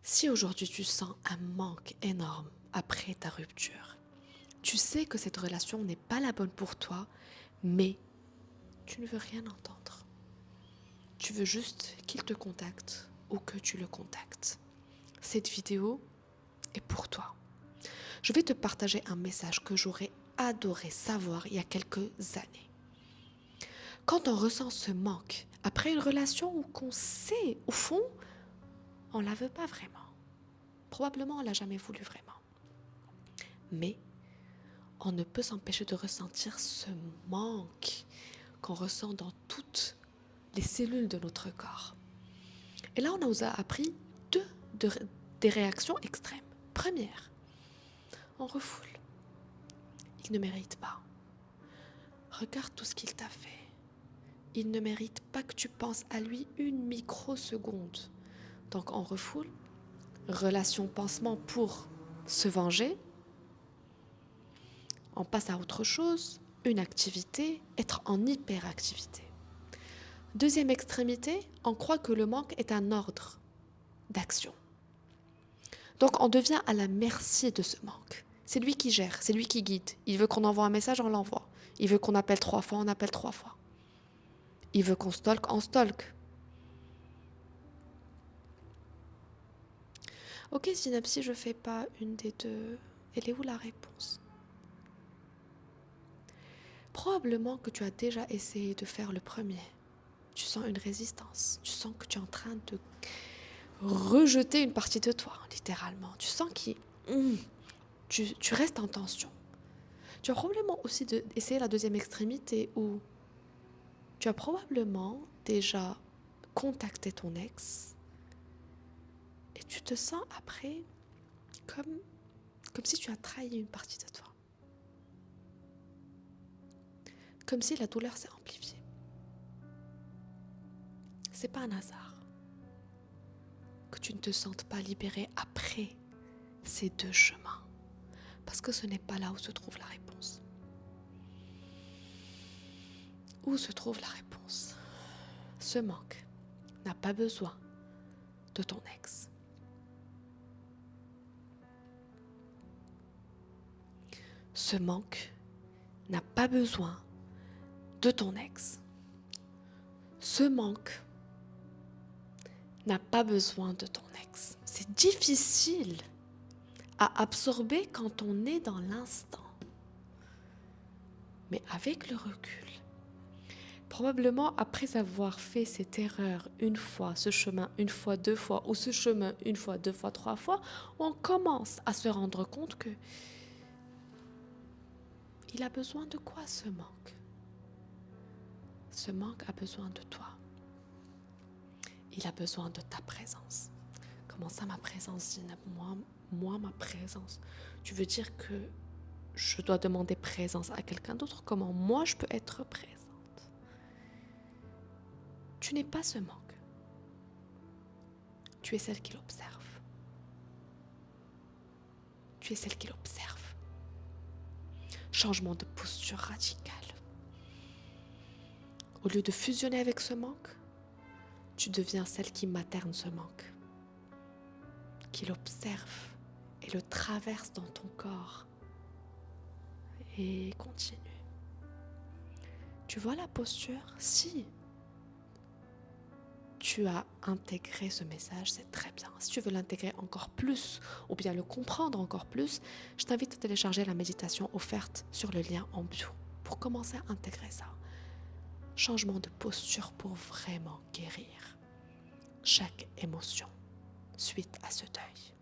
Si aujourd'hui tu sens un manque énorme après ta rupture, tu sais que cette relation n'est pas la bonne pour toi, mais tu ne veux rien entendre. Tu veux juste qu'il te contacte ou que tu le contactes. Cette vidéo est pour toi. Je vais te partager un message que j'aurais adoré savoir il y a quelques années. Quand on ressent ce manque après une relation où qu'on sait, au fond, on ne la veut pas vraiment. Probablement on ne l'a jamais voulu vraiment. Mais on ne peut s'empêcher de ressentir ce manque qu'on ressent dans toutes les cellules de notre corps. Et là, on nous a appris des réactions extrêmes. Première, on refoule. Il ne mérite pas. Regarde tout ce qu'il t'a fait. Il ne mérite pas que tu penses à lui une microseconde. Donc on refoule. Relation pansement pour se venger. On passe à autre chose, une activité, être en hyperactivité. Deuxième extrémité, on croit que le manque est un ordre d'action. Donc on devient à la merci de ce manque. C'est lui qui gère, c'est lui qui guide. Il veut qu'on envoie un message, on l'envoie. Il veut qu'on appelle 3 fois, on appelle 3 fois. Il veut qu'on stalk, on stalk. Ok Zineb, si je ne fais pas une des deux, elle est où la réponse? Probablement que tu as déjà essayé de faire le premier. Tu sens une résistance. Tu sens que tu es en train de rejeter une partie de toi, littéralement. Tu sens que tu restes en tension. Tu as probablement aussi essayé la deuxième extrémité où tu as probablement déjà contacté ton ex et tu te sens après comme si tu as trahi une partie de toi. Comme si la douleur s'est amplifiée. C'est pas un hasard que tu ne te sentes pas libéré après ces deux chemins. Parce que ce n'est pas là où se trouve la réponse. Où se trouve la réponse? Ce manque n'a pas besoin de ton ex. Ce manque n'a pas besoin de ton ex. Ce manque n'a pas besoin de ton ex. C'est difficile à absorber quand on est dans l'instant. Mais avec le recul, probablement après avoir fait cette erreur une fois, ce chemin une fois, 2 fois, ou ce chemin une fois, 2 fois, 3 fois, on commence à se rendre compte que il a besoin de quoi ce manque? Ce manque a besoin de toi. Il a besoin de ta présence. Comment ça, ma présence, Zineb? Moi, ma présence. Tu veux dire que je dois demander présence à quelqu'un d'autre? Comment moi, je peux être présente? Tu n'es pas ce manque. Tu es celle qui l'observe. Tu es celle qui l'observe. Changement de posture radical. Au lieu de fusionner avec ce manque, tu deviens celle qui materne ce manque, qui l'observe et le traverse dans ton corps. Et continue. Tu vois la posture? Si tu as intégré ce message, c'est très bien. Si tu veux l'intégrer encore plus ou bien le comprendre encore plus, je t'invite à télécharger la méditation offerte sur le lien en bio pour commencer à intégrer ça. Changement de posture pour vraiment guérir chaque émotion suite à ce deuil.